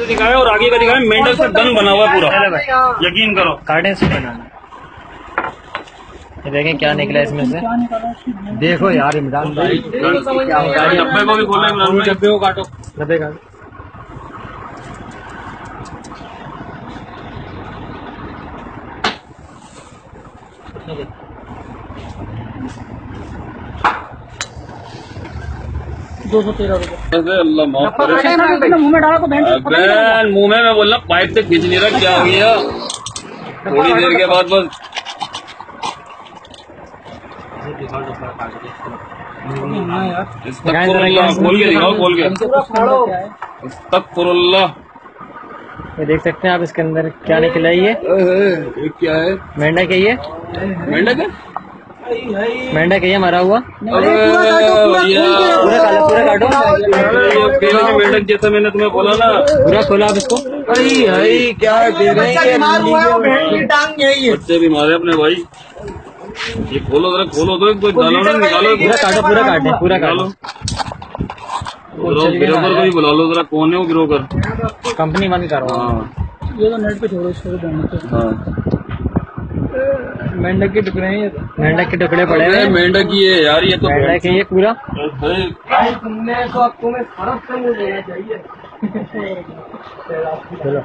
दिखाया और आगे का दिखाया, मेंढक से गन बना हुआ पूरा, यकीन करो। काटे से बनाना। ये देखें क्या निकला इसमें से। देखो यार इमरान भाई, डब्बे को भी खोलो इमरान भाई, डब्बे को काटो, डब्बे काटो। अल्लाह माफ करे, मुंह में डाला तो मुंह में मैं बोलना पाइप से खींच नहीं रहा, क्या हो गया थोड़ी देर के बाद बस। खोल के दिखाओ, खोल के। अस्तगफुरुल्लाह। ये देख सकते हैं आप, इसके अंदर क्या निकला है। ये क्या है? मेंढक है। ये मेंढक है, मेंढक है ये मरा हुआ। पूरा काटो। मेंढक जैसा मैंने तुम्हें बोला ना, पूरा खोला आप इसको। क्या दे रहे हैं, बच्चे भी मारे अपने भाई। ये खोलो जरा, खोलो तो कोई डालो ना, निकालो। पूरा काटो, पूरा काटो। गिरोकर को भी बुला लो जरा, कौन है वो गिरोकर? कंपनी बंद करो। ये तो नेट पे छोड़ो इसको। मेंढक के टुकड़े हैं, मेंढक के टुकड़े पड़े हैं। मेंढक ही है यार, ये तो मेंढक है ये पूरा। तुमने तो आपको में फर्क समझ लेना चाहिए। चलो।